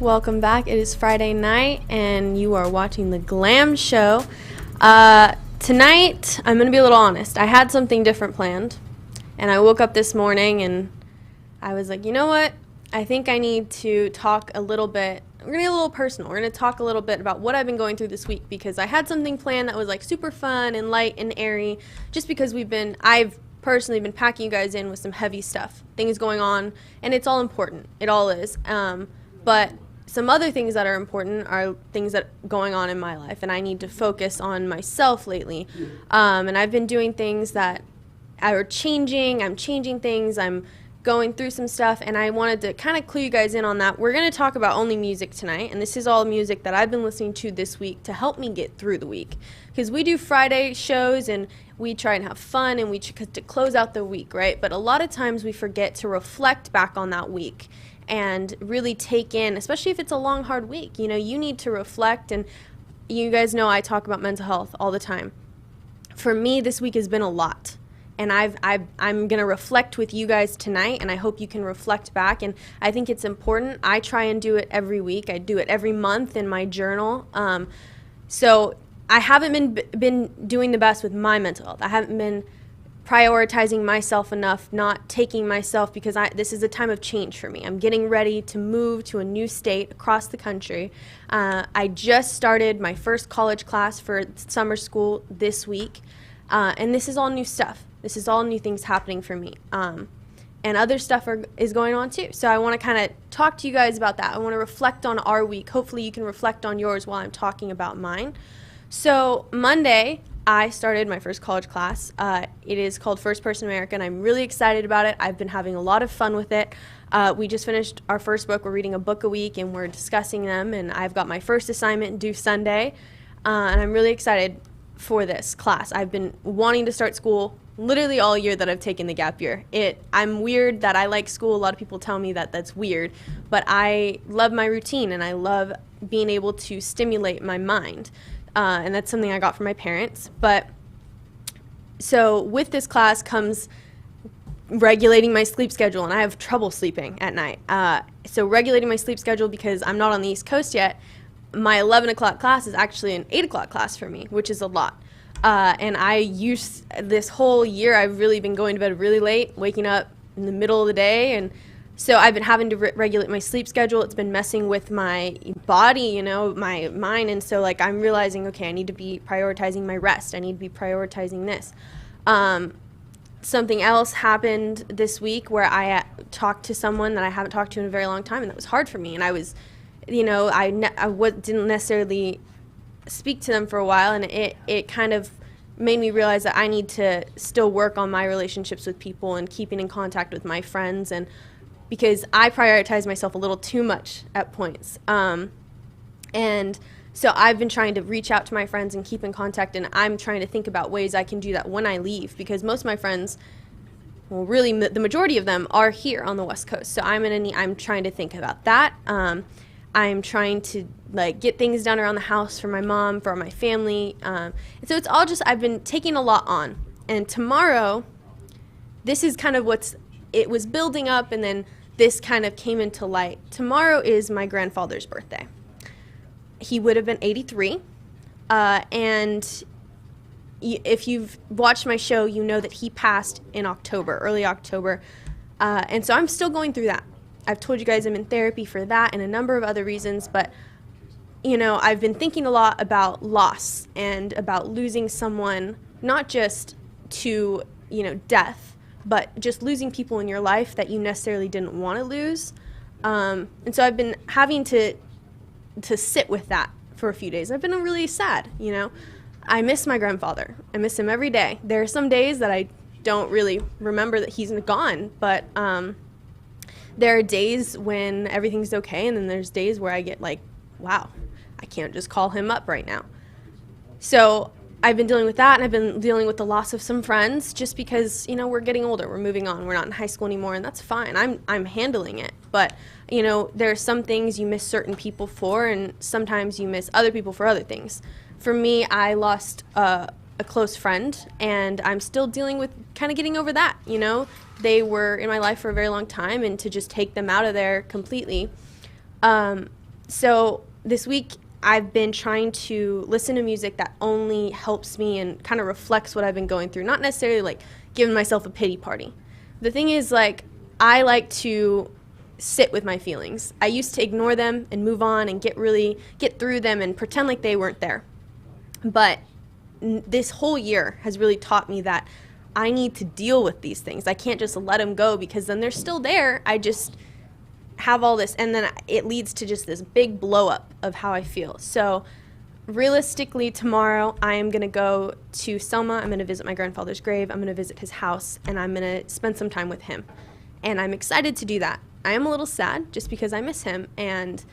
Welcome back. It is Friday night, and you are watching the GLAM Show. Tonight, I'm going to be a little honest. I had something different planned, and I woke up this morning, and I was like, you know what? I think I need to talk a little bit. We're going to get a little personal. We're going to talk a little bit about what I've been going through this week, because I had something planned that was like super fun and light and airy, just because I've personally been packing you guys in with some heavy stuff, things going on, and it's all important. It all is. But some other things that are important are things that are going on in my life, and I need to focus on myself lately. And I've been doing things that are changing. I'm changing things. I'm going through some stuff, and I wanted to kind of clue you guys in on that. We're going to talk about only music tonight, and this is all music that I've been listening to this week to help me get through the week. Because we do Friday shows, and we try and have fun, and to close out the week, right? But a lot of times we forget to reflect back on that week and really take in, especially if it's a long, hard week. You know, you need to reflect, and you guys know I talk about mental health all the time. For me, this week has been a lot, and I'm going to reflect with you guys tonight, and I hope you can reflect back, and I think it's important. I try and do it every week. I do it every month in my journal. So I haven't been doing the best with my mental health. I haven't been prioritizing myself enough, not taking myself, because this is a time of change for me. I'm getting ready to move to a new state across the country. I just started my first college class for summer school this week, and this is all new stuff. This is all new things happening for me, and other stuff is going on too. So I want to kind of talk to you guys about that. I want to reflect on our week. Hopefully you can reflect on yours while I'm talking about mine. So Monday, I started my first college class. It is called First Person America, and I'm really excited about it. I've been having a lot of fun with it. We just finished our first book. We're reading a book a week, and we're discussing them, and I've got my first assignment due Sunday, and I'm really excited for this class. I've been wanting to start school literally all year that I've taken the gap year. I'm weird that I like school. A lot of people tell me that that's weird, but I love my routine, and I love being able to stimulate my mind. And that's something I got from my parents. But so with this class comes regulating my sleep schedule, and I have trouble sleeping at night. So regulating my sleep schedule, because I'm not on the East Coast yet, my 11 o'clock class is actually an 8 o'clock class for me, which is a lot. And this whole year, I've really been going to bed really late, waking up in the middle of the day, and so I've been having to regulate my sleep schedule. It's been messing with my body, you know, my mind. And so, like, I'm realizing, okay, I need to be prioritizing my rest. I need to be prioritizing this. Something else happened this week where I talked to someone that I haven't talked to in a very long time, and that was hard for me. And I was, you know, didn't necessarily speak to them for a while, and it kind of made me realize that I need to still work on my relationships with people and keeping in contact with my friends, and because I prioritize myself a little too much at points. And so I've been trying to reach out to my friends and keep in contact, and I'm trying to think about ways I can do that when I leave, because most of my friends, well, really the majority of them are here on the West Coast. So I'm trying to think about that. I'm trying to get things done around the house for my mom, for my family. And so it's all just, I've been taking a lot on. And tomorrow, this is kind of it was building up, and then this kind of came into light. Tomorrow is my grandfather's birthday. He would have been 83. And if you've watched my show, you know that he passed in October, early October. And so I'm still going through that. I've told you guys I'm in therapy for that and a number of other reasons, but you know, I've been thinking a lot about loss and about losing someone, not just to, you know, death, but just losing people in your life that you necessarily didn't want to lose. And so I've been having to sit with that for a few days. I've been really sad, you know. I miss my grandfather. I miss him every day. There are some days that I don't really remember that he's gone, but there are days when everything's okay, and then there's days where I get like, wow, I can't just call him up right now. So I've been dealing with that, and I've been dealing with the loss of some friends just because, we're getting older, we're moving on, we're not in high school anymore, and that's fine. I'm handling it. But, there are some things you miss certain people for, and sometimes you miss other people for other things. For me, I lost a close friend, and I'm still dealing with kind of getting over that. They were in my life for a very long time, and to just take them out of there completely. So this week I've been trying to listen to music that only helps me and kind of reflects what I've been going through, not necessarily like giving myself a pity party. The thing is, like, I like to sit with my feelings. I used to ignore them and move on and get through them and pretend like they weren't there. But this whole year has really taught me that I need to deal with these things. I can't just let them go, because then they're still there. I just have all this, and then it leads to just this big blow up of how I feel. So realistically, tomorrow I am going to go to Selma. I'm going to visit my grandfather's grave. I'm going to visit his house, and I'm going to spend some time with him. And I'm excited to do that. I am a little sad just because I miss him, and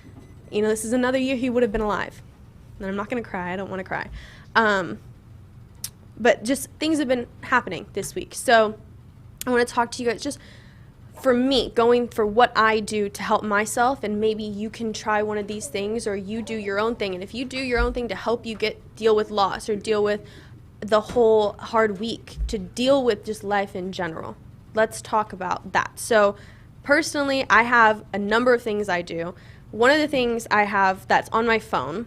this is another year he would have been alive. And I'm not going to cry. I don't want to cry. But just things have been happening this week. So I want to talk to you guys just for me, going for what I do to help myself, and maybe you can try one of these things, or you do your own thing. And if you do your own thing to help you deal with loss, or deal with the whole hard week, to deal with just life in general, let's talk about that. So personally, I have a number of things I do. One of the things I have that's on my phone,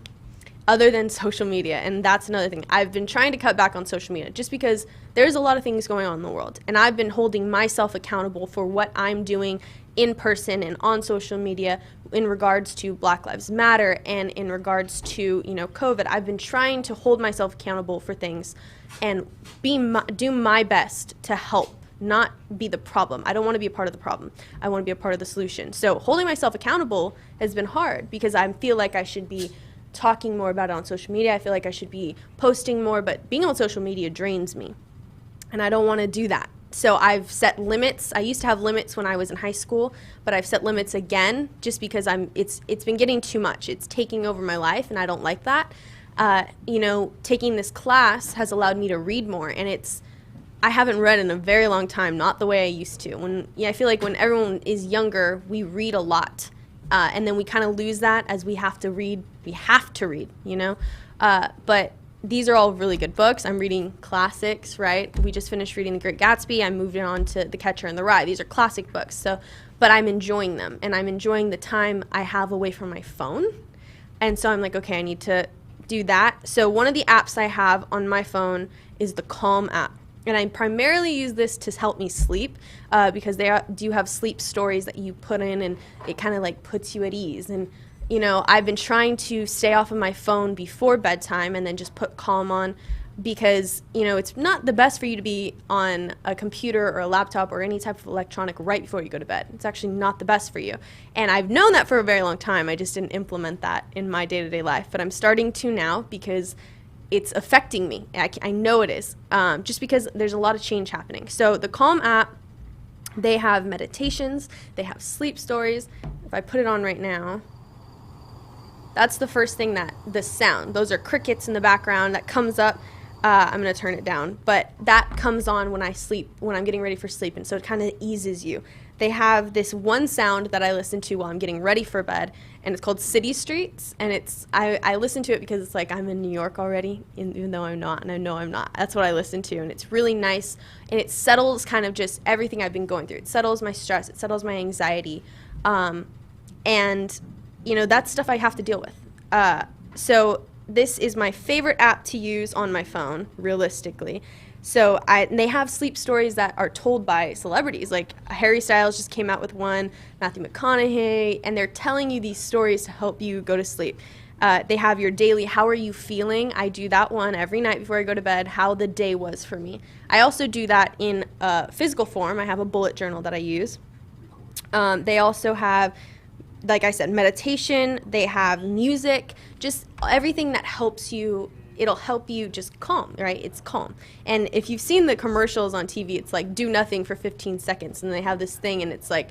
other than social media, and that's another thing. I've been trying to cut back on social media just because there's a lot of things going on in the world, and I've been holding myself accountable for what I'm doing in person and on social media in regards to Black Lives Matter and in regards to, COVID. I've been trying to hold myself accountable for things and do my best to help, not be the problem. I don't want to be a part of the problem. I want to be a part of the solution. So holding myself accountable has been hard because I feel like I should be talking more about it on social media. I feel like I should be posting more, but being on social media drains me, and I don't want to do that. So I've set limits. I used to have limits when I was in high school, but I've set limits again just because it's been getting too much. It's taking over my life, and I don't like that. Taking this class has allowed me to read more, and I haven't read in a very long time, not the way I used to. I feel like when everyone is younger, we read a lot. And then we kind of lose that as we have to read. But these are all really good books. I'm reading classics, right? We just finished reading The Great Gatsby. I'm moving on to The Catcher in the Rye. These are classic books. But I'm enjoying them, and I'm enjoying the time I have away from my phone. And so I'm like, okay, I need to do that. So one of the apps I have on my phone is the Calm app. And I primarily use this to help me sleep because they do have sleep stories that you put in, and it kind of like puts you at ease. And, I've been trying to stay off of my phone before bedtime and then just put Calm on because, it's not the best for you to be on a computer or a laptop or any type of electronic right before you go to bed. It's actually not the best for you. And I've known that for a very long time. I just didn't implement that in my day-to-day life. But I'm starting to now because it's affecting me. I know it is, just because there's a lot of change happening. So the Calm app, they have meditations, they have sleep stories. If I put it on right now, that's the first thing the sound. Those are crickets in the background that comes up. I'm going to turn it down, but that comes on when I sleep, when I'm getting ready for sleep, and so it kind of eases you. They have this one sound that I listen to while I'm getting ready for bed, and it's called City Streets, and I listen to it because it's like I'm in New York already, even though I'm not, and I know I'm not. That's what I listen to, and it's really nice, and it settles kind of just everything I've been going through. It settles my stress, it settles my anxiety, and, that's stuff I have to deal with. So this is my favorite app to use on my phone, realistically. So they have sleep stories that are told by celebrities. Like Harry Styles just came out with one, Matthew McConaughey, and they're telling you these stories to help you go to sleep. They have your daily, how are you feeling? I do that one every night before I go to bed, how the day was for me. I also do that in physical form. I have a bullet journal that I use. They also have, like I said, meditation. They have music, just everything that helps you. It'll help you just calm, right? It's calm. And if you've seen the commercials on TV, it's like do nothing for 15 seconds. And they have this thing, and it's like,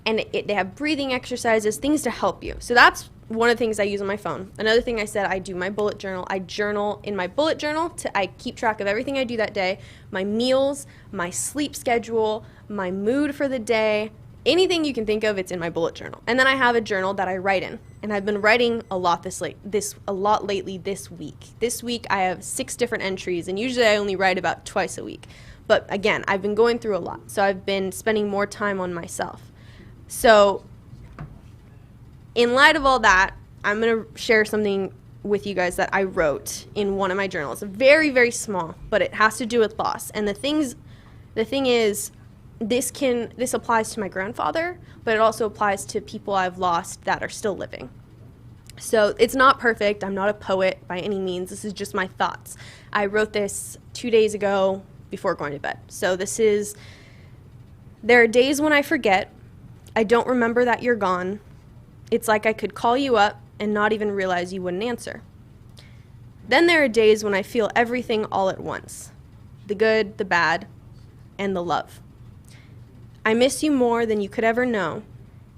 they have breathing exercises, things to help you. So that's one of the things I use on my phone. Another thing I said, I do my bullet journal. I journal in my bullet journal. I keep track of everything I do that day, my meals, my sleep schedule, my mood for the day. Anything you can think of, it's in my bullet journal. And then I have a journal that I write in. And I've been writing a lot lately this week. This week I have 6 different entries, and usually I only write about twice a week. But again, I've been going through a lot. So I've been spending more time on myself. So in light of all that, I'm going to share something with you guys that I wrote in one of my journals. Very, very small, but it has to do with loss. And the thing is, this applies to my grandfather, but it also applies to people I've lost that are still living. So it's not perfect. I'm not a poet by any means. This is just my thoughts. I wrote this 2 days ago before going to bed. So there are days when I forget. I don't remember that you're gone. It's like I could call you up and not even realize you wouldn't answer. Then there are days when I feel everything all at once. The good, the bad, and the love. I miss you more than you could ever know.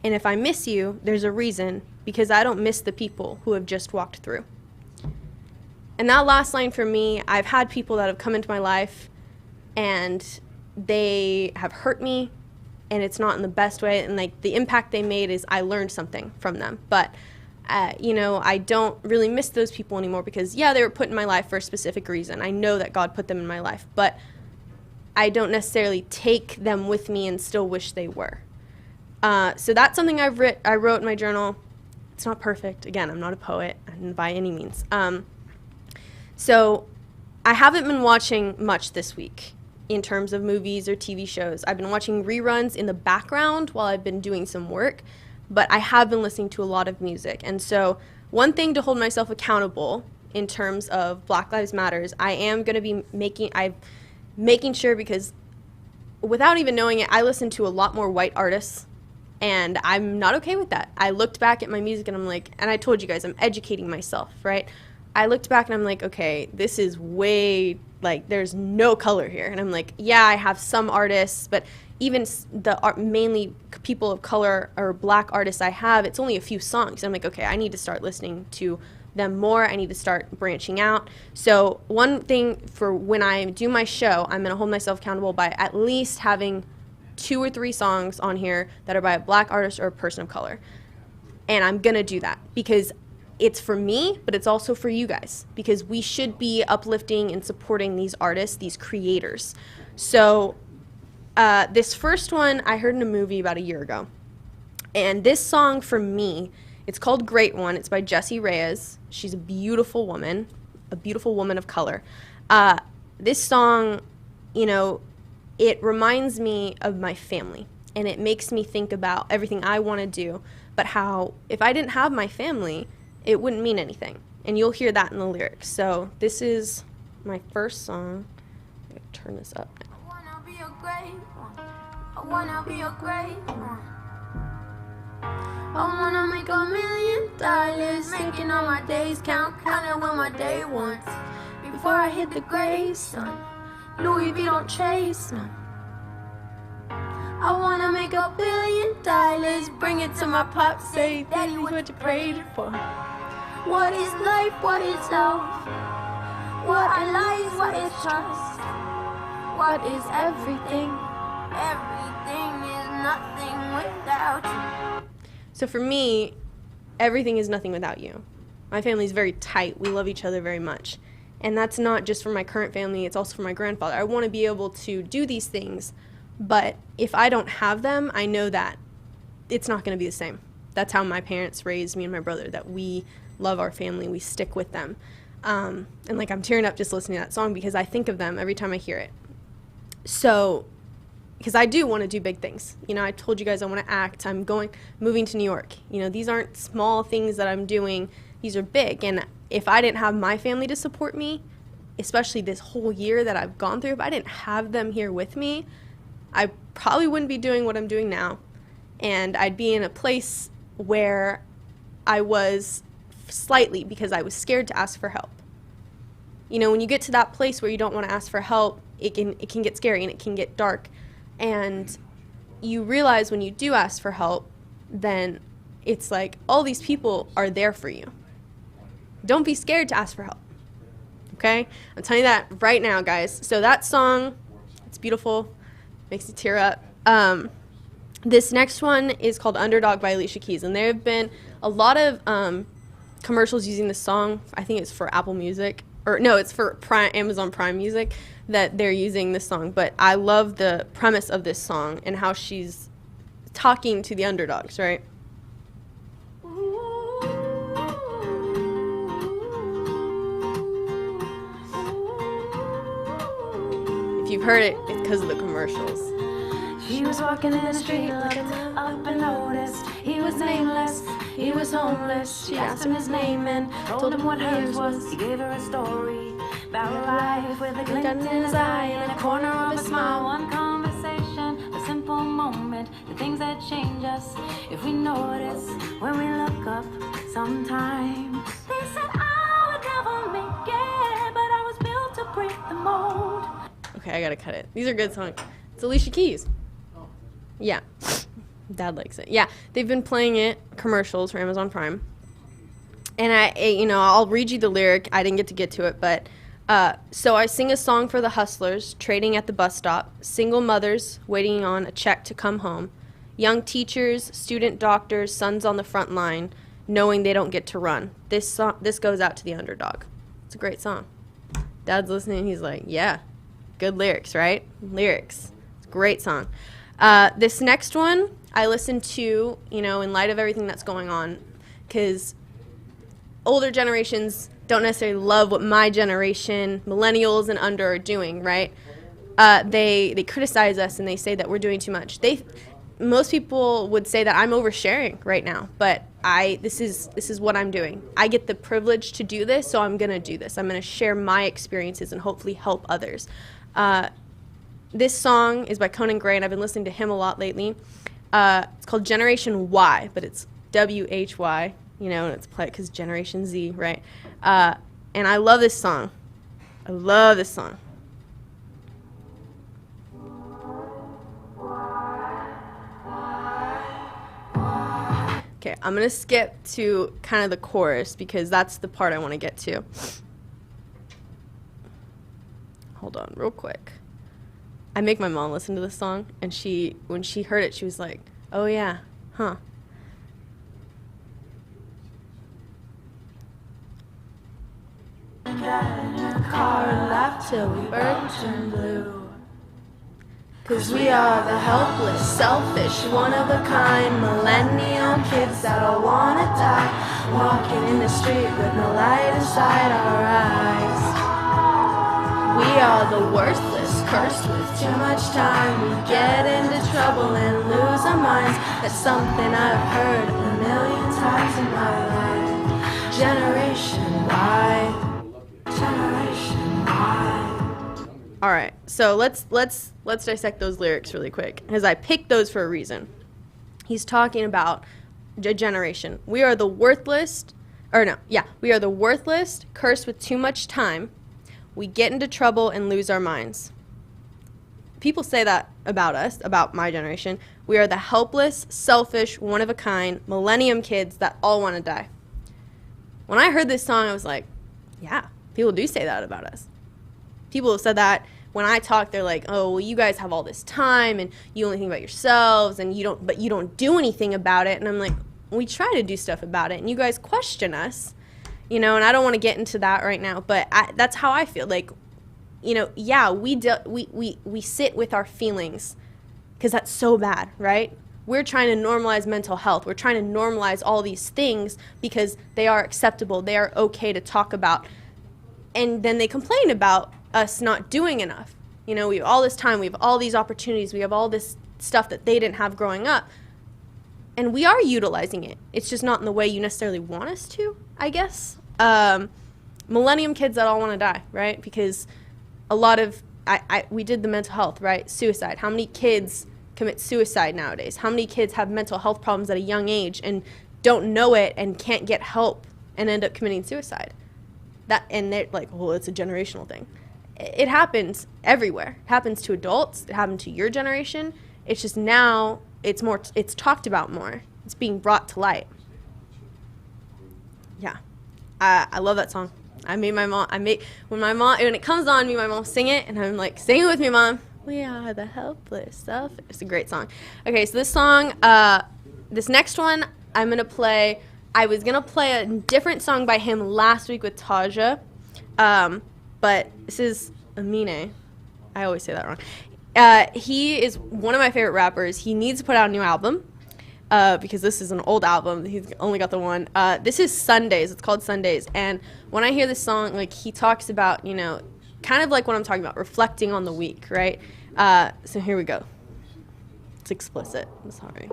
And if I miss you, there's a reason, because I don't miss the people who have just walked through. And that last line for me, I've had people that have come into my life and they have hurt me, and it's not in the best way, and like the impact they made is I learned something from them. But I don't really miss those people anymore, because they were put in my life for a specific reason. I know that God put them in my life, but I don't necessarily take them with me and still wish they were. So that's something I wrote in my journal. It's not perfect. Again, I'm not a poet by any means. So I haven't been watching much this week in terms of movies or TV shows. I've been watching reruns in the background while I've been doing some work, but I have been listening to a lot of music. And so one thing to hold myself accountable in terms of Black Lives Matters, I am going to be making sure, because without even knowing it, I listen to a lot more white artists, and I'm not okay with that. I looked back at my music and I'm like, and I told you guys, I'm educating myself, right? I looked back and I'm like, okay, this is way, like, there's no color here. And I'm like, I have some artists, but even mainly people of color or Black artists I have, it's only a few songs. I'm like, okay, I need to start listening to them more. I need to start branching out. So one thing for when I do my show, I'm going to hold myself accountable by at least having 2 or 3 songs on here that are by a Black artist or a person of color. And I'm going to do that because it's for me, but it's also for you guys, because we should be uplifting and supporting these artists, these creators. So this first one I heard in a movie about a year ago. And this song for me, it's called Great One. It's by Jessie Reyez. She's a beautiful woman of color. This song, it reminds me of my family, and it makes me think about everything I want to do, but how if I didn't have my family, it wouldn't mean anything. And you'll hear that in the lyrics. So this is my first song. I'm going to turn this up now. I wanna be a great one. I wanna be a great one. I wanna make $1 million, making all my days count, counting when my day wants. Before I hit the gray sun, Louis V don't chase none. I wanna make $1 billion, bring it to my pop, say, Daddy, what you prayed for? What is life? What is love? What are lies? What is trust? What is everything? Everything is nothing without you. So for me, everything is nothing without you. My family is very tight. We love each other very much. And that's not just for my current family, it's also for my grandfather. I want to be able to do these things, but if I don't have them, I know that it's not going to be the same. That's how my parents raised me and my brother, that we love our family, we stick with them. And like, I'm tearing up just listening to that song because I think of them every time I hear it. So, because I do want to do big things. I told you guys I want to act. I'm moving to New York. These aren't small things that I'm doing. These are big. And if I didn't have my family to support me, especially this whole year that I've gone through, if I didn't have them here with me, I probably wouldn't be doing what I'm doing now. And I'd be in a place where I was slightly, because I was scared to ask for help. When you get to that place where you don't want to ask for help, it can get scary and it can get dark. And you realize when you do ask for help, then it's like all these people are there for you. Don't be scared to ask for help. Okay? I'm telling you that right now, guys. So that song, it's beautiful, makes you tear up. This next one is called Underdog by Alicia Keys, and there have been a lot of commercials using this song. I think it's for Apple Music, or no, it's for Amazon Prime Music that they're using this song. But I love the premise of this song and how she's talking to the underdogs, right? If you've heard it, it's because of the commercials. She was walking in the street, looked up and noticed he was nameless, he was homeless. She asked him his name and told him what hers was. He gave her a story about a life with a glint in his eye and a corner of a smile. One conversation, a simple moment, the things that change us if we notice when we look up sometimes. They said I would never make it, but I was built to break the mold. Okay, I gotta cut it. These are good songs. It's Alicia Keys. Yeah. Dad likes it. Yeah, they've been playing it, commercials for Amazon Prime. And I'll read you the lyric. I didn't get to it, but so I sing a song for the hustlers trading at the bus stop, single mothers waiting on a check to come home, young teachers, student doctors, sons on the front line, knowing they don't get to run. This goes out to the underdog. It's a great song. Dad's listening. He's like, yeah, good lyrics, right? Lyrics. It's a great song. This next one I listened to, in light of everything that's going on, because older generations don't necessarily love what my generation, millennials and under, are doing, right? They criticize us and they say that we're doing too much. Most people would say that I'm oversharing right now, but this is what I'm doing. I get the privilege to do this, so I'm going to do this. I'm going to share my experiences and hopefully help others. This song is by Conan Gray, and I've been listening to him a lot lately. It's called Generation Y, but it's WHY, and it's played because Generation Z, right? And I love this song. I love this song. Okay, I'm going to skip to kind of the chorus because that's the part I want to get to. Hold on real quick. I make my mom listen to this song, and when she heard it, she was like, oh yeah, huh. Got in her car and laughed till we burnt and blue. 'Cause we are the helpless, selfish, one-of-a-kind millennium kids that all wanna die, walking in the street with no light inside our eyes. We are the worthless, cursed with too much time. We get into trouble and lose our minds. That's something I've heard a million times in my life. Generation Y, Generation Y. All right, so let's dissect those lyrics really quick, because I picked those for a reason. He's talking about a generation. We are the worthless, cursed with too much time. We get into trouble and lose our minds. People say that about us, about my generation. We are the helpless, selfish, one-of-a-kind, millennium kids that all want to die. When I heard this song, I was like, yeah, people do say that about us. People have said that when I talk, they're like, oh, well, you guys have all this time and you only think about yourselves and you don't do anything about it. And I'm like, we try to do stuff about it and you guys question us. And I don't want to get into that right now, but that's how I feel. Like, yeah, we sit with our feelings because that's so bad, right? We're trying to normalize mental health. We're trying to normalize all these things because they are acceptable. They are okay to talk about. And then they complain about us not doing enough. We have all this time. We have all these opportunities. We have all this stuff that they didn't have growing up. And we are utilizing it. It's just not in the way you necessarily want us to, I guess. Millennium kids that all want to die, right? Because a lot of, we did the mental health, right? Suicide. How many kids commit suicide nowadays? How many kids have mental health problems at a young age and don't know it and can't get help and end up committing suicide? And they're like, well, it's a generational thing. It happens everywhere. It happens to adults. It happened to your generation. It's just now it's talked about more. It's being brought to light. yeah, I love that song. When it comes on, me and my mom sing it, and I'm like, sing it with me, Mom. We are the helpless stuff. It's a great song. Okay, so this song, this next one, I'm gonna play. I was gonna play a different song by him last week with Taja, but this is Amine. I always say that wrong. He is one of my favorite rappers. He needs to put out a new album. Because this is an old album. He's only got the one. This is Sundays. It's called Sundays. And when I hear this song, like, he talks about, you know, kind of like what I'm talking about, reflecting on the week, right? So here we go. It's explicit. I'm sorry.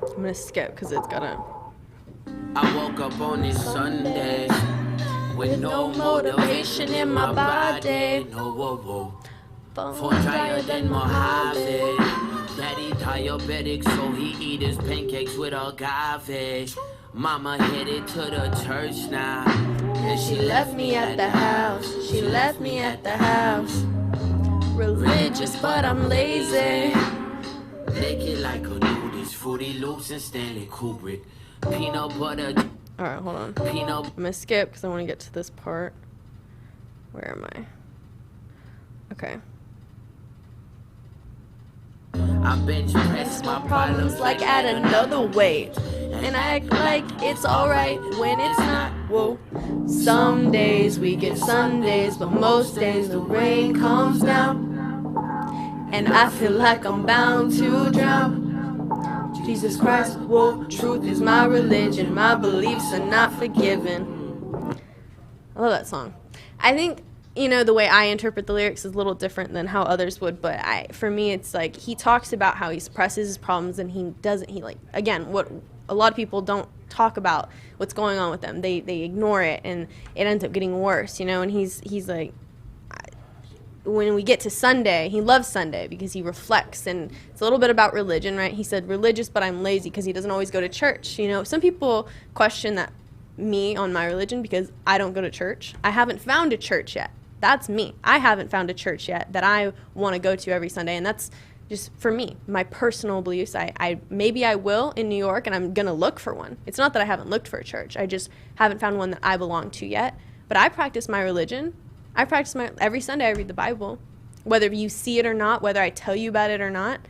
I'm going to skip because it's gonna. I woke up on this Sunday with no motivation in my body. No, whoa, whoa. Phone drier than Mojave. Daddy diabetic, so he eat his pancakes with agave. Mama headed to the church now, and she left me at the house. She left me at the house. Religious, but I'm lazy. Naked like a nudist, Fruity Loops and Stanley Kubrick. Peanut butter. All right, hold on. I'm gonna skip because I want to get to this part. Where am I? Okay. I bench press my problems like add another weight, and I act like it's alright when it's not. Whoa. Some days we get Sundays, but most days the rain comes down, and I feel like I'm bound to drown. Jesus Christ, whoa, truth is my religion, my beliefs are not forgiven. I love that song. I think, you know, the way I interpret the lyrics is a little different than how others would, but for me, it's like he talks about how he suppresses his problems, and he like, again, what a lot of people don't talk about, what's going on with them. They ignore it, and it ends up getting worse, you know, and he's like, when we get to Sunday, he loves Sunday because he reflects, and it's a little bit about religion, right? He said, religious, but I'm lazy, because he doesn't always go to church, you know. Some people question that me on my religion because I don't go to church. I haven't found a church yet. That's me. I haven't found a church yet that I want to go to every Sunday, and that's just for me, my personal beliefs. Maybe I will in New York, and I'm going to look for one. It's not that I haven't looked for a church. I just haven't found one that I belong to yet. But I practice my religion. Every Sunday I read the Bible. Whether you see it or not, whether I tell you about it or not,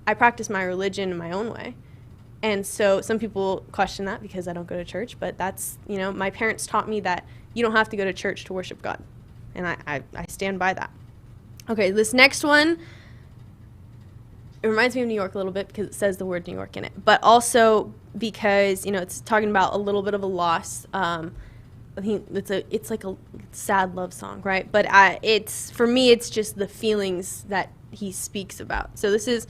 I practice my religion in my own way. And so some people question that because I don't go to church, but that's, you know, my parents taught me that you don't have to go to church to worship God. And I stand by that. Okay, this next one, it reminds me of New York a little bit because it says the word New York in it. But also because, you know, it's talking about a little bit of a loss. I think it's like a sad love song, right? But for me, it's just the feelings that he speaks about. So this is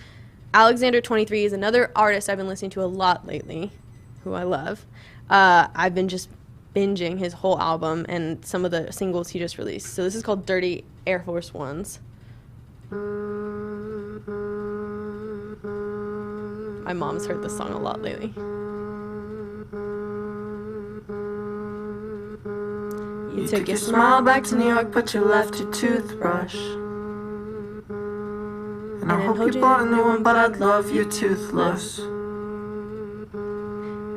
Alexander 23 is another artist I've been listening to a lot lately, who I love. I've been just binging his whole album and some of the singles he just released. So this is called Dirty Air Force Ones. My mom's heard this song a lot lately. You took your smile back to New York, but you left your toothbrush. And I hope you bought a new one, but I'd love your toothless.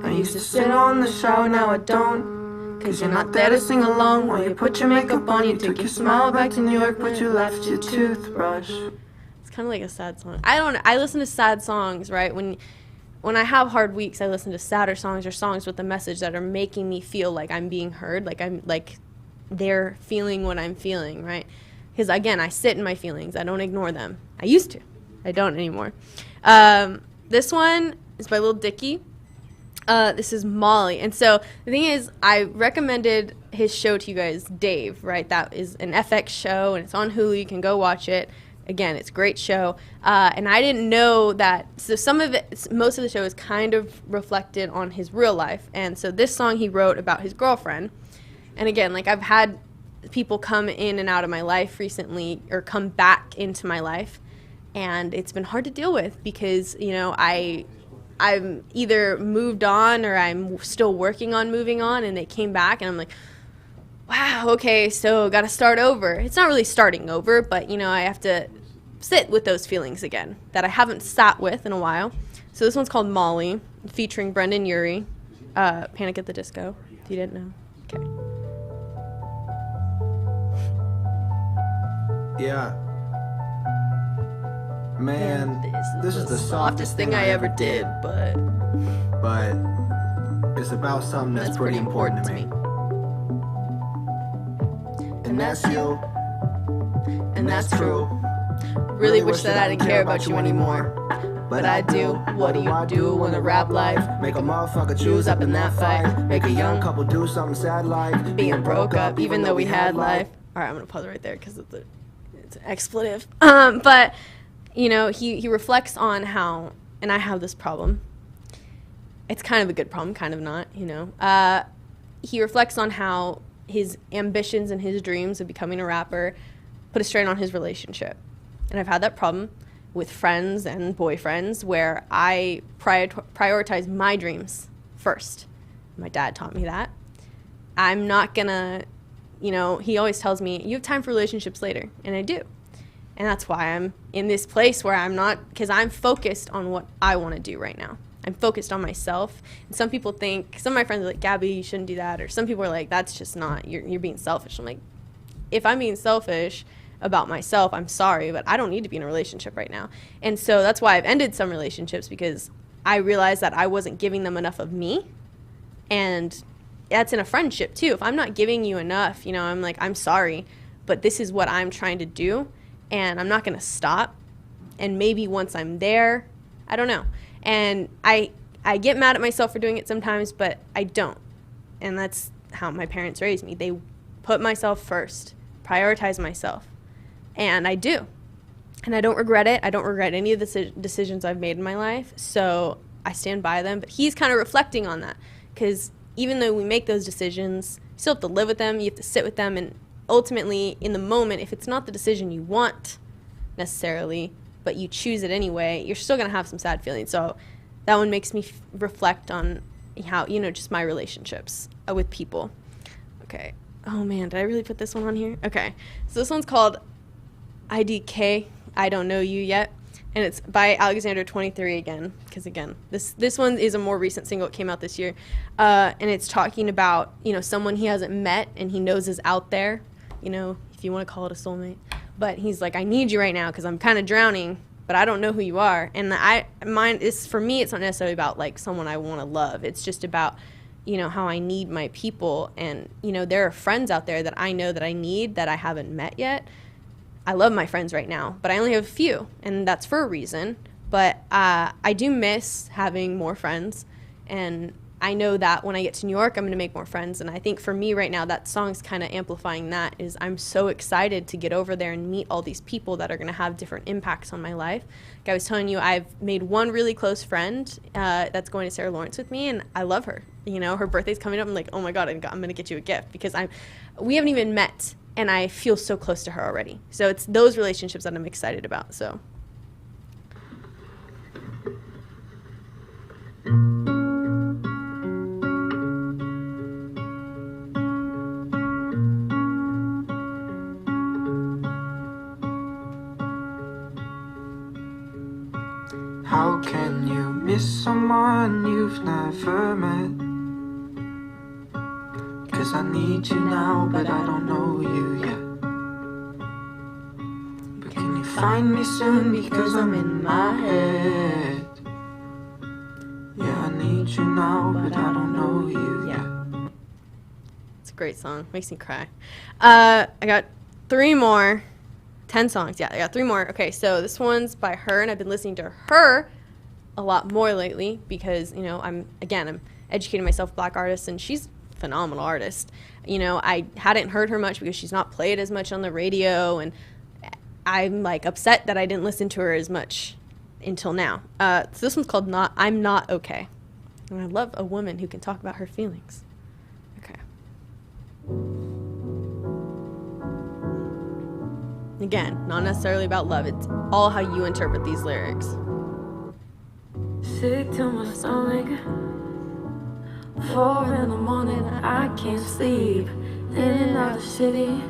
I used to sit on the shower, now I don't. Cause you're not there to sing along while you put your makeup on. You took your smile back to New York, but you left your toothbrush. It's kind of like a sad song. I listen to sad songs, right? When I have hard weeks, I listen to sadder songs or songs with a message that are making me feel like I'm being heard, like they're feeling what I'm feeling, right? Because again, I sit in my feelings. I don't ignore them. I used to. I don't anymore. This one is by Lil Dicky. This is Molly. And so the thing is, I recommended his show to you guys, Dave, right? That is an FX show, and it's on Hulu. You can go watch it. Again, it's a great show. And I didn't know that. So most of the show is kind of reflected on his real life. And so this song he wrote about his girlfriend. And again, like, I've had people come in and out of my life recently, or come back into my life. And it's been hard to deal with because, you know, I'm either moved on or I'm still working on moving on, and they came back and I'm like, wow, okay, so got to start over. It's not really starting over, but, you know, I have to sit with those feelings again that I haven't sat with in a while. So this one's called Molly, featuring Brendan Urie, Panic at the Disco. If you didn't know. Okay. Yeah. Man, this is the softest thing I ever did, but it's about something that's pretty important to me. And that's you. And that's true. Really wish that I didn't care about you anymore. But I do. What do you do when a rap life make a motherfucker choose up in that fight? Make a young couple do something sad like being broke up, even though we had life. All right, I'm gonna pause right there because it's an expletive. But you know, he reflects on how, and I have this problem. It's kind of a good problem, kind of not. You know, he reflects on how his ambitions and his dreams of becoming a rapper put a strain on his relationship, and I've had that problem with friends and boyfriends where I prioritize my dreams first. My dad taught me that. I'm not gonna, you know, he always tells me, you have time for relationships later, and I do. And that's why I'm in this place where I'm not, because I'm focused on what I want to do right now. I'm focused on myself. And some people think, some of my friends are like, Gabbi, you shouldn't do that. Or some people are like, that's just not, you're being selfish. I'm like, if I'm being selfish about myself, I'm sorry, but I don't need to be in a relationship right now. And so that's why I've ended some relationships, because I realized that I wasn't giving them enough of me. And that's in a friendship too. If I'm not giving you enough, you know, I'm like, I'm sorry, but this is what I'm trying to do, and I'm not going to stop. And maybe once I'm there, I don't know. And I get mad at myself for doing it sometimes, but I don't. And that's how my parents raised me. They put myself first, prioritize myself. And I do. And I don't regret it. I don't regret any of the decisions I've made in my life. So I stand by them. But he's kind of reflecting on that. Because even though we make those decisions, you still have to live with them. You have to sit with them. And ultimately, in the moment, if it's not the decision you want necessarily, but you choose it anyway, you're still going to have some sad feelings. So that one makes me reflect on how, you know, just my relationships with people. Okay. Oh, man. Did I really put this one on here? Okay. So this one's called IDK, I Don't Know You Yet, and it's by Alexander 23 again, because again, this one is a more recent single. It came out this year, and it's talking about, you know, someone he hasn't met and he knows is out there, you know, if you want to call it a soulmate, but he's like, I need you right now because I'm kind of drowning, but I don't know who you are. And for me, it's not necessarily about like someone I want to love. It's just about, you know, how I need my people, and you know, there are friends out there that I know that I need that I haven't met yet. I love my friends right now, but I only have a few, and that's for a reason. But I do miss having more friends, and I know that when I get to New York, I'm going to make more friends. And I think for me right now, that song's kind of amplifying that. Is I'm so excited to get over there and meet all these people that are going to have different impacts on my life. Like I was telling you, I've made one really close friend that's going to Sarah Lawrence with me, and I love her. You know, her birthday's coming up. I'm like, oh my God, I'm going to get you a gift, because we haven't even met. And I feel so close to her already. So it's those relationships that I'm excited about. So. How can you miss someone you've never met? 'Cause I need you now, but I don't know you yet. But can you find me soon, because I'm in my head? Yeah, I need you now, but I don't know you yet. It's a great song. Makes me cry. I got 3 more. 10 songs. Yeah, I got 3 more. Okay, so this one's by her, and I've been listening to her a lot more lately because, you know, I'm educating myself, Black artists, and she's phenomenal artist. You know, I hadn't heard her much because she's not played as much on the radio, and I'm like upset that I didn't listen to her as much until now. So this one's called I'm Not Okay. And I love a woman who can talk about her feelings. Okay. Again, not necessarily about love. It's all how you interpret these lyrics. Sick to my stomach. 4 in the morning, I can't sleep. In and out of the city,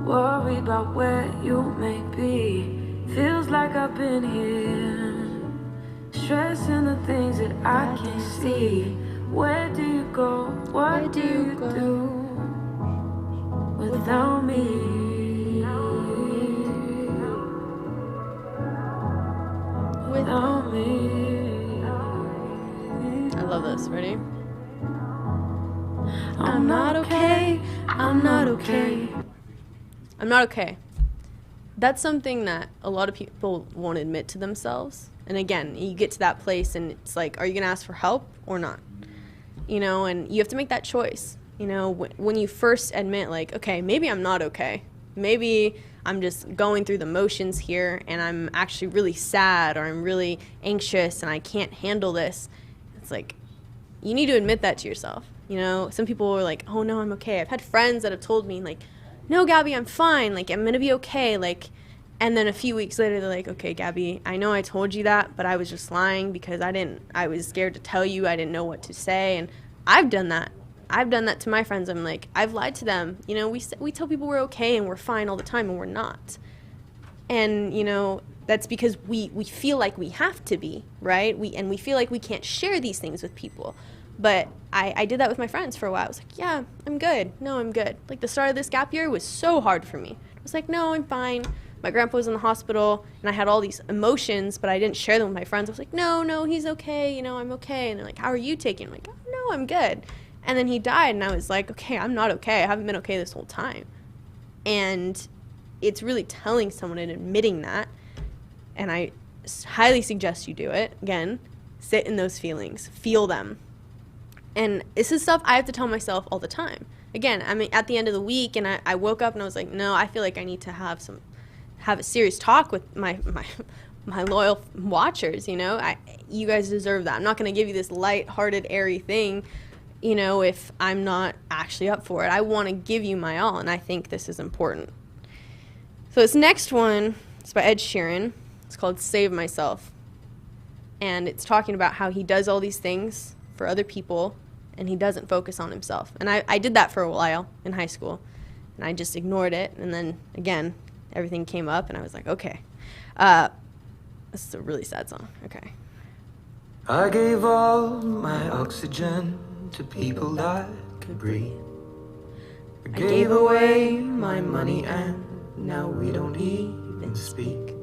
worried about where you may be. Feels like I've been here, stress in the things that I can't see. Where do you go? What do you do without me? Without me. I love this. Ready? I'm not okay. I'm not okay. I'm not okay. That's something that a lot of people won't admit to themselves. And again, you get to that place and it's like, are you going to ask for help or not? You know, and you have to make that choice. You know, when you first admit, like, okay, maybe I'm not okay. Maybe I'm just going through the motions here and I'm actually really sad or I'm really anxious and I can't handle this. It's like, you need to admit that to yourself. You know, some people are like, oh no, I'm okay. I've had friends that have told me like, no, Gabbi, I'm fine. Like, I'm going to be okay. Like, and then a few weeks later, they're like, okay, Gabbi, I know I told you that, but I was just lying because I was scared to tell you. I didn't know what to say. And I've done that. I've done that to my friends. I'm like, I've lied to them. You know, we tell people we're okay and we're fine all the time and we're not. And, you know, that's because we feel like we have to be, right? We feel like we can't share these things with people. But I did that with my friends for a while. I was like, yeah, I'm good. No, I'm good. Like, the start of this gap year was so hard for me. I was like, no, I'm fine. My grandpa was in the hospital, and I had all these emotions, but I didn't share them with my friends. I was like, no, he's okay. You know, I'm okay. And they're like, how are you taking it? I'm like, oh, no, I'm good. And then he died, and I was like, okay, I'm not okay. I haven't been okay this whole time. And it's really telling someone and admitting that. And I highly suggest you do it. Again, sit in those feelings. Feel them. And this is stuff I have to tell myself all the time. Again, I mean, at the end of the week, and I woke up and I was like, no, I feel like I need to have a serious talk with my loyal watchers. You know, you guys deserve that. I'm not going to give you this light-hearted, airy thing, you know, if I'm not actually up for it. I want to give you my all, and I think this is important. So this next one is by Ed Sheeran. It's called Save Myself. And it's talking about how he does all these things for other people, and he doesn't focus on himself. And I did that for a while in high school, and I just ignored it. And then, again, everything came up, and I was like, okay. This is a really sad song. Okay. I gave all my oxygen to people that could breathe. I gave away my money and now we don't even speak.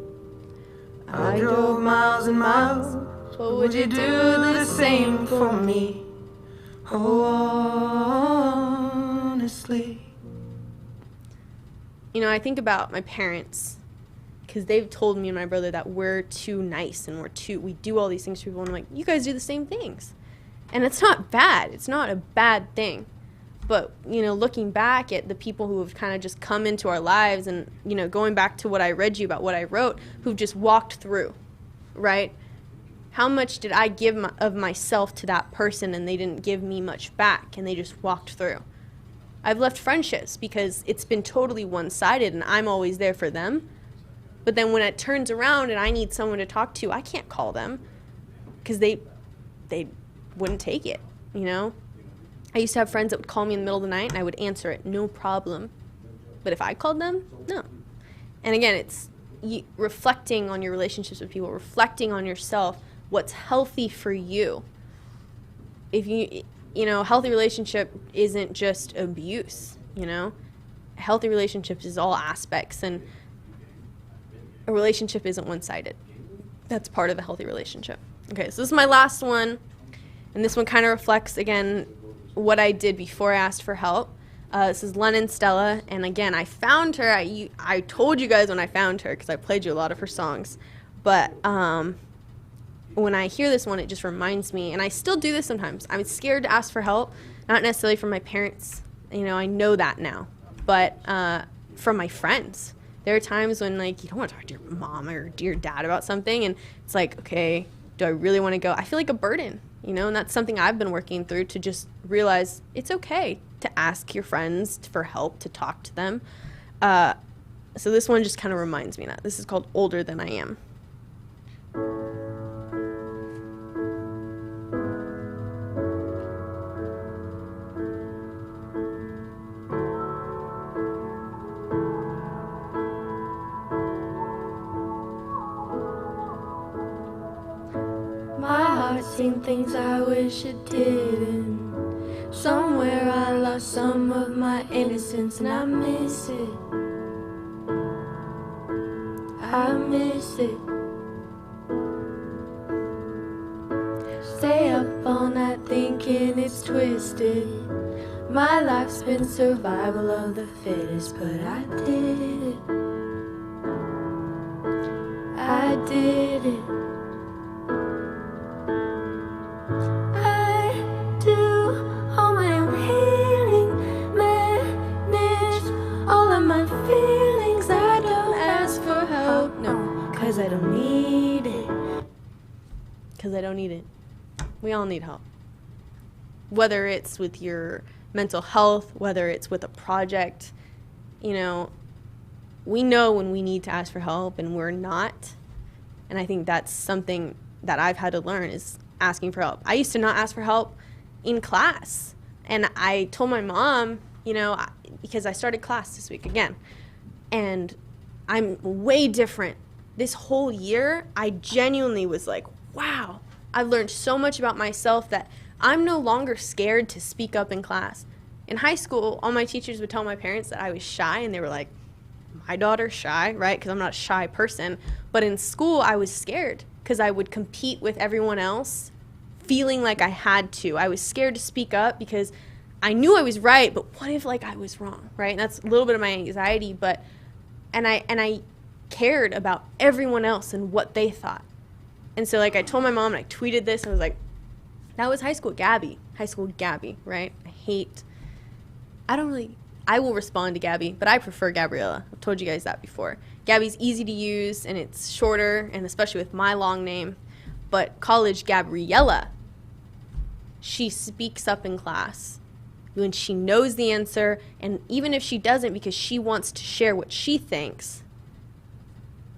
I drove miles and miles. What would you do the same for me? Oh, honestly. You know, I think about my parents, because they've told me and my brother that we're too nice and we do all these things for people. And I'm like, you guys do the same things. And it's not bad. It's not a bad thing. But, you know, looking back at the people who have kind of just come into our lives and, you know, going back to what I read you about what I wrote, who've just walked through, right? How much did I give of myself to that person and they didn't give me much back and they just walked through? I've left friendships because it's been totally one-sided and I'm always there for them. But then when it turns around and I need someone to talk to, I can't call them because they wouldn't take it, you know? I used to have friends that would call me in the middle of the night and I would answer it, no problem. But if I called them, no. And again, it's reflecting on your relationships with people, reflecting on yourself, what's healthy for you. If you know, a healthy relationship isn't just abuse, you know? A healthy relationship is all aspects, and a relationship isn't one-sided. That's part of a healthy relationship. Okay, so this is my last one, and this one kind of reflects, again, what I did before I asked for help. This is Lennon Stella, and again, I found her. I told you guys when I found her because I played you a lot of her songs, but when I hear this one, it just reminds me, and I still do this sometimes. I'm scared to ask for help, not necessarily from my parents. You know, I know that now, but from my friends. There are times when, like, you don't want to talk to your mom or your dad about something, and it's like, okay, do I really want to go? I feel like a burden, you know, and that's something I've been working through, to just realize it's okay to ask your friends for help, to talk to them. So this one just kind of reminds me of that. This is called Older Than I Am. seen things I wish it didn't. Somewhere I lost some of my innocence, and I miss it. I miss it. Stay up all night thinking it's twisted. My life's been survival of the fittest, but I did it. I did it. I do all my own healing, manage all of my feelings. I don't ask for help, no, 'cause I don't need it. Because I don't need it. We all need help. Whether it's with your mental health, whether it's with a project, you know when we need to ask for help and we're not. And I think that's something that I've had to learn, is asking for help. I used to not ask for help in class. And I told my mom, because I started class this week again. And I'm way different. This whole year, I genuinely was like, wow, I've learned so much about myself that I'm no longer scared to speak up in class. In high school, all my teachers would tell my parents that I was shy, and they were like, my daughter's shy, right? Because I'm not a shy person. But in school, I was scared because I would compete with everyone else, feeling like I had to. I was scared to speak up because I knew I was right, but what if I was wrong, right? And that's a little bit of my anxiety, and I cared about everyone else and what they thought. And so I told my mom, and I tweeted this, and I was like, that was high school Gabbi, right? I will respond to Gabbi, but I prefer Gabriella. I've told you guys that before. Gabbi's easy to use, and it's shorter, and especially with my long name. But college Gabriella, she speaks up in class when she knows the answer, and even if she doesn't because she wants to share what she thinks,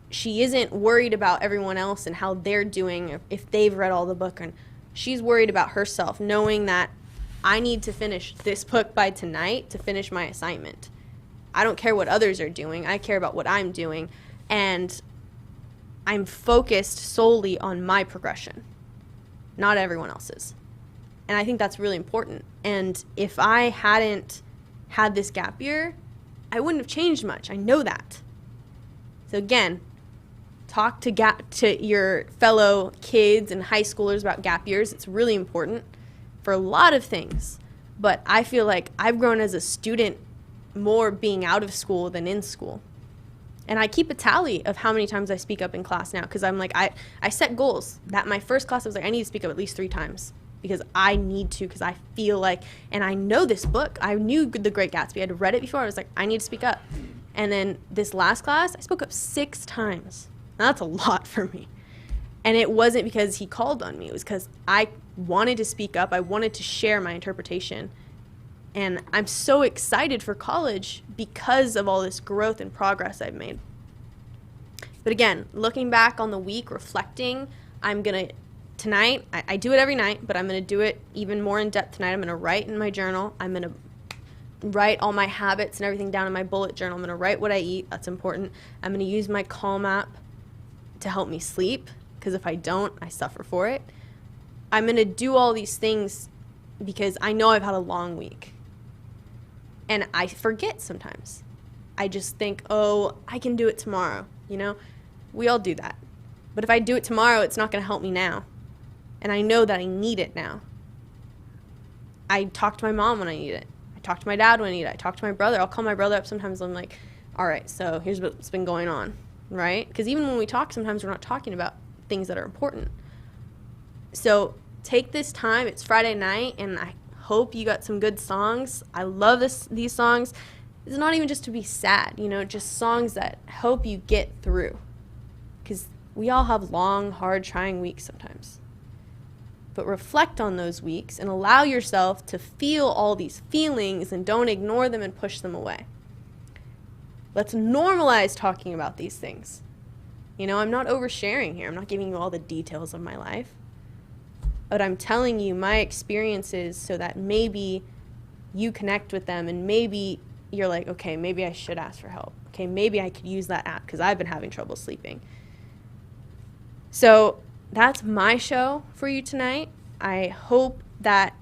she isn't worried about everyone else and how they're doing, if they've read all the book. And she's worried about herself, knowing that I need to finish this book by tonight to finish my assignment. I don't care what others are doing. I care about what I'm doing. And I'm focused solely on my progression, not everyone else's. And I think that's really important. And if I hadn't had this gap year, I wouldn't have changed much. I know that. So again, talk to your fellow kids and high schoolers about gap years. It's really important for a lot of things. But I feel like I've grown as a student more being out of school than in school. And I keep a tally of how many times I speak up in class now, because I'm like, I set goals. That my first class, I was like, I need to speak up at least 3 times because I need to, because I feel like, and I know this book. I knew The Great Gatsby. I'd read it before. I was like, I need to speak up. And then this last class, I spoke up 6 times. Now, that's a lot for me. And it wasn't because he called on me. It was because I wanted to speak up. I wanted to share my interpretation. And I'm so excited for college because of all this growth and progress I've made. But again, looking back on the week, reflecting, tonight, I do it every night, but I'm going to do it even more in depth tonight. I'm going to write in my journal. I'm going to write all my habits and everything down in my bullet journal. I'm going to write what I eat. That's important. I'm going to use my Calm app to help me sleep, because if I don't, I suffer for it. I'm going to do all these things because I know I've had a long week. And I forget sometimes. I just think, oh, I can do it tomorrow, We all do that. But if I do it tomorrow, it's not going to help me now. And I know that I need it now. I talk to my mom when I need it. I talk to my dad when I need it. I talk to my brother. I'll call my brother up sometimes. I'm like, all right, so here's what's been going on, right? Because even when we talk, sometimes we're not talking about things that are important. So take this time. It's Friday night, and I hope you got some good songs. I love these songs. It's not even just to be sad, just songs that help you get through. Because we all have long, hard, trying weeks sometimes. But reflect on those weeks and allow yourself to feel all these feelings and don't ignore them and push them away. Let's normalize talking about these things. I'm not oversharing here. I'm not giving you all the details of my life. But I'm telling you my experiences so that maybe you connect with them and maybe you're like, okay, maybe I should ask for help. Okay, maybe I could use that app because I've been having trouble sleeping. So that's my show for you tonight. I hope that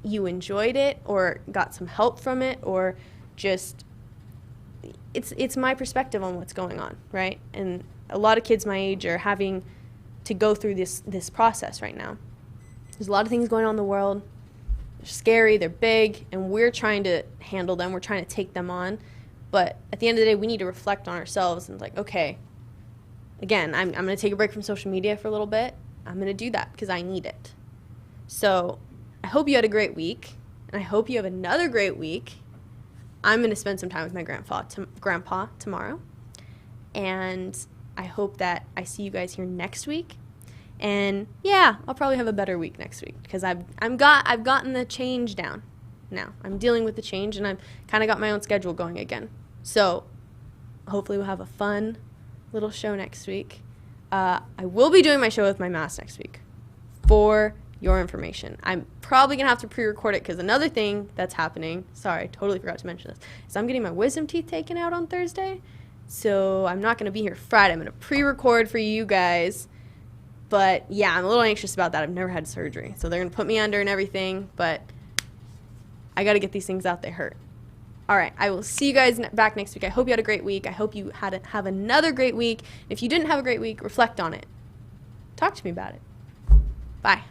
you enjoyed it or got some help from it, or just it's my perspective on what's going on, right? And a lot of kids my age are having to go through this process right now. There's a lot of things going on in the world. They're scary, they're big, and we're trying to handle them. We're trying to take them on. But at the end of the day, we need to reflect on ourselves and like, okay, again, I'm going to take a break from social media for a little bit. I'm going to do that because I need it. So I hope you had a great week, and I hope you have another great week. I'm going to spend some time with my grandpa tomorrow, and I hope that I see you guys here next week. And yeah, I'll probably have a better week next week because I've gotten the change down now. I'm dealing with the change, and I've kind of got my own schedule going again. So hopefully we'll have a fun little show next week. I will be doing my show with my mask next week for your information. I'm probably going to have to pre-record it because another thing that's happening, sorry, I totally forgot to mention this, is I'm getting my wisdom teeth taken out on Thursday. So I'm not going to be here Friday. I'm going to pre-record for you guys. But yeah, I'm a little anxious about that. I've never had surgery. So they're going to put me under and everything. But I got to get these things out. They hurt. All right. I will see you guys back next week. I hope you had a great week. I hope you have another great week. If you didn't have a great week, reflect on it. Talk to me about it. Bye.